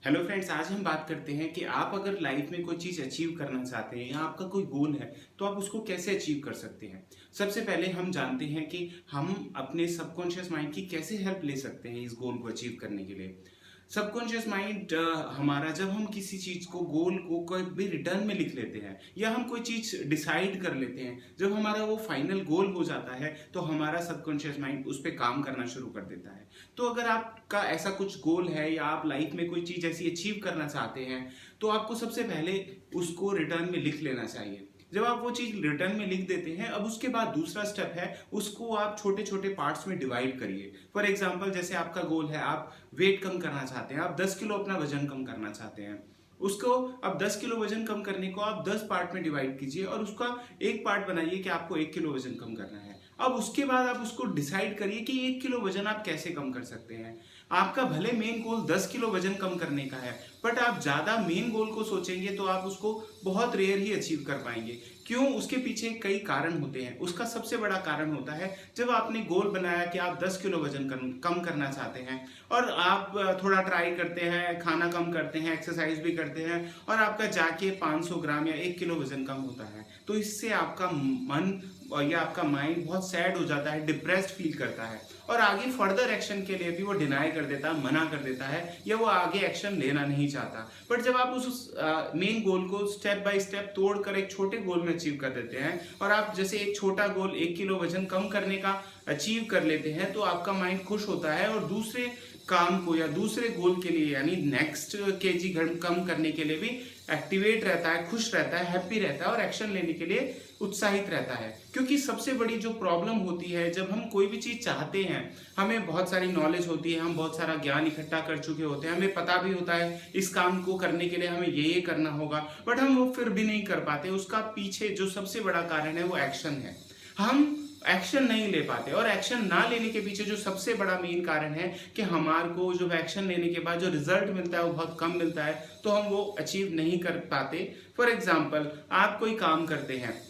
Hello friends, आज हम बात करते हैं कि आप अगर लाइफ में कोई चीज़ अचीव करना चाहते हैं या आपका कोई गोल है तो आप उसको कैसे अचीव कर सकते हैं। सबसे पहले हम जानते हैं कि हम अपने सबकॉन्शियस माइंड की कैसे हेल्प ले सकते हैं इस गोल को अचीव करने के लिए। सबकॉन्शियस माइंड हमारा, जब हम किसी चीज़ को, गोल को कोई भी रिटर्न में लिख लेते हैं या हम कोई चीज़ डिसाइड कर लेते हैं, जब हमारा वो फाइनल गोल हो जाता है तो हमारा सबकॉन्शियस माइंड उस पर काम करना शुरू कर देता है। तो अगर आपका ऐसा कुछ गोल है या आप लाइफ में कोई चीज़ ऐसी अचीव करना चाहते हैं तो आपको सबसे पहले उसको रिटर्न में लिख लेना चाहिए। जब आप वो चीज़ रिटर्न में लिख देते हैं, अब उसके बाद दूसरा स्टेप है, उसको आप छोटे छोटे पार्ट्स में डिवाइड करिए। फॉर एग्जाम्पल, जैसे आपका गोल है, आप वेट कम करना चाहते हैं, आप 10 किलो अपना वजन कम करना चाहते हैं। उसको, अब 10 किलो वजन कम करने को आप 10 पार्ट में डिवाइड कीजिए और उसका एक पार्ट बनाइए कि आपको 1 किलो वजन कम करना है। अब उसके बाद आप उसको डिसाइड करिए कि 1 किलो वजन आप कैसे कम कर सकते हैं। आपका भले मेन गोल 10 किलो वजन कम करने का है, बट आप ज़्यादा मेन गोल को सोचेंगे तो आप उसको बहुत रेयर ही अचीव कर पाएंगे। क्यों? उसके पीछे कई कारण होते हैं। उसका सबसे बड़ा कारण होता है, जब आपने गोल बनाया कि आप 10 किलो वजन कम करना चाहते हैं और आप थोड़ा ट्राई करते हैं, खाना कम करते हैं, एक्सरसाइज भी करते हैं और आपका जाके 500 ग्राम या 1 किलो वजन कम होता है, तो इससे आपका मन और या आपका माइंड बहुत सैड हो जाता है, डिप्रेस्ड फील करता है और आगे फर्दर एक्शन के लिए भी वो डिनाई कर देता है, मना कर देता है या वो आगे एक्शन लेना नहीं चाहता। बट जब आप उस मेन गोल को स्टेप बाय स्टेप तोड़कर एक छोटे गोल में अचीव कर देते हैं और आप जैसे एक छोटा गोल 1 किलो वजन कम करने का अचीव कर लेते हैं, तो आपका माइंड खुश होता है और दूसरे काम को या दूसरे गोल के लिए, यानी नेक्स्ट केजी कम करने के लिए भी एक्टिवेट रहता है, खुश रहता है, हैप्पी रहता है और एक्शन लेने के लिए उत्साहित रहता है। क्योंकि सबसे बड़ी जो प्रॉब्लम होती है, जब हम कोई भी चीज़ चाहते हैं, हमें बहुत सारी नॉलेज होती है, हम बहुत सारा ज्ञान इकट्ठा कर चुके होते हैं, हमें पता भी होता है इस काम को करने के लिए हमें ये करना होगा, बट हम वो फिर भी नहीं कर पाते। उसका पीछे जो सबसे बड़ा कारण है वो एक्शन है। हम एक्शन नहीं ले पाते और एक्शन ना लेने के पीछे जो सबसे बड़ा मेन कारण है कि हमारे को जो एक्शन लेने के बाद जो रिजल्ट मिलता है वो बहुत कम मिलता है, तो हम वो अचीव नहीं कर पाते। फॉर एग्जाम्पल, आप कोई काम करते हैं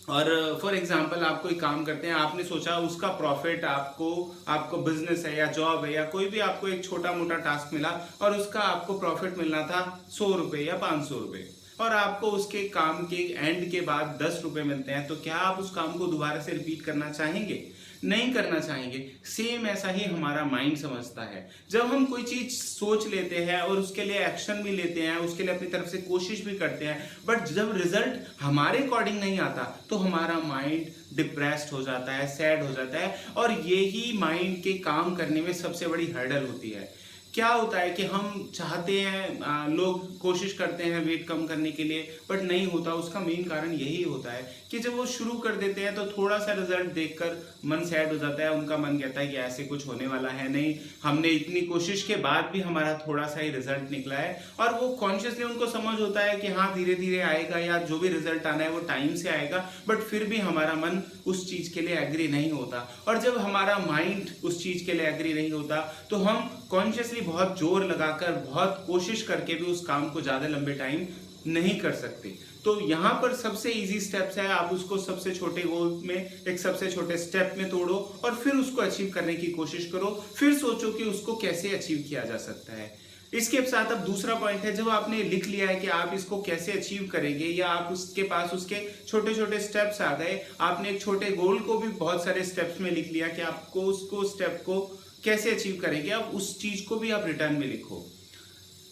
और आप कोई काम करते हैं, आपने सोचा उसका प्रॉफिट, आपको बिजनेस है या जॉब है या कोई भी आपको एक छोटा मोटा टास्क मिला और उसका आपको प्रॉफिट मिलना था 100 रुपये या 500 रुपये, और आपको उसके काम के एंड के बाद 10 रुपये मिलते हैं, तो क्या आप उस काम को दोबारा से रिपीट करना चाहेंगे? नहीं करना चाहेंगे। सेम ऐसा ही हमारा माइंड समझता है। जब हम कोई चीज सोच लेते हैं और उसके लिए एक्शन भी लेते हैं, उसके लिए अपनी तरफ से कोशिश भी करते हैं, बट जब रिजल्ट हमारे अकॉर्डिंग नहीं आता तो हमारा माइंड डिप्रेस्ड हो जाता है, सैड हो जाता है और यही माइंड के काम करने में सबसे बड़ी हर्डल होती है। क्या होता है कि हम चाहते हैं, लोग कोशिश करते हैं वेट कम करने के लिए, बट नहीं होता। उसका मेन कारण यही होता है कि जब वो शुरू कर देते हैं तो थोड़ा सा रिजल्ट देखकर मन सैड हो जाता है, उनका मन कहता है कि ऐसे कुछ होने वाला है नहीं, हमने इतनी कोशिश के बाद भी हमारा थोड़ा सा ही रिजल्ट निकला है, और वो कॉन्शियसली उनको समझ होता है कि हाँ धीरे धीरे आएगा या जो भी रिजल्ट आना है वो टाइम से आएगा, बट फिर भी हमारा मन उस चीज के लिए एग्री नहीं होता। और जब हमारा माइंड उस चीज के लिए एग्री नहीं होता तो हम कॉन्शियसली बहुत जोर लगाकर, बहुत कोशिश करके भी उस काम को ज्यादा लंबे टाइम नहीं कर सकते। तो यहाँ पर सबसे इजी स्टेप्स है, आप उसको सबसे छोटे गोल में, एक सबसे छोटे स्टेप में तोड़ो और फिर उसको अचीव करने की कोशिश करो। फिर सोचो कि उसको कैसे अचीव किया जा सकता है। इसके साथ अब दूसरा पॉइंट है, जब आपने लिख लिया है कि आप इसको कैसे अचीव करेंगे या आप उसके पास उसके छोटे छोटे स्टेप्स आ गए, आपने एक छोटे गोल को भी बहुत सारे स्टेप्स में लिख लिया कि आपको उसको स्टेप को कैसे अचीव करेंगे, अब उस चीज को भी आप रिटर्न में लिखो।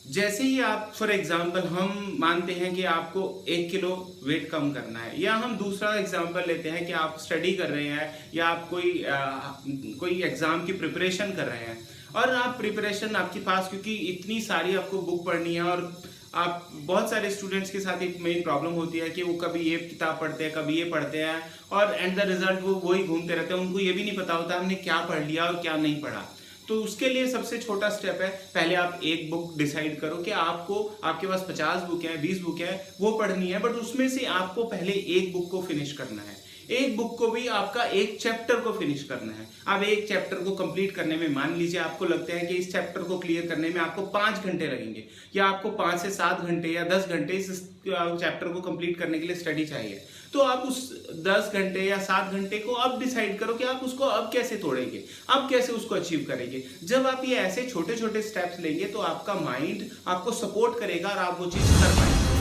जैसे ही आप, फॉर एग्जाम्पल, हम मानते हैं कि आपको 1 किलो वेट कम करना है, या हम दूसरा एग्जाम्पल लेते हैं कि आप स्टडी कर रहे हैं या आप कोई एग्जाम की प्रिपरेशन कर रहे हैं और आप प्रिपरेशन आपके पास, क्योंकि इतनी सारी आपको बुक पढ़नी है और आप, बहुत सारे स्टूडेंट्स के साथ एक मेन प्रॉब्लम होती है कि वो कभी ये किताब पढ़ते हैं, कभी ये पढ़ते हैं और एंड द रिजल्ट वो वही घूमते रहते हैं, उनको ये भी नहीं पता होता हमने क्या पढ़ लिया और क्या नहीं पढ़ा। तो उसके लिए सबसे छोटा स्टेप है, पहले आप एक बुक डिसाइड करो कि आपके पास 50 बुक है, 20 बुक है, वो पढ़नी है, बट उसमें से आपको पहले एक बुक को फिनिश करना है। एक बुक को भी आपका एक चैप्टर को फिनिश करना है। अब एक चैप्टर को कंप्लीट करने में, मान लीजिए आपको लगता है कि इस चैप्टर को क्लियर करने में आपको 5 घंटे लगेंगे, या आपको 5 से 7 घंटे या 10 घंटे इस चैप्टर को कंप्लीट करने के लिए स्टडी चाहिए, तो आप उस 10 घंटे या 7 घंटे को अब डिसाइड करो कि आप उसको अब कैसे तोड़ेंगे, अब कैसे उसको अचीव करेंगे। जब आप ये ऐसे छोटे छोटे स्टेप्स लेंगे तो आपका माइंड आपको सपोर्ट करेगा और आप वो चीज़ कर पाएंगे।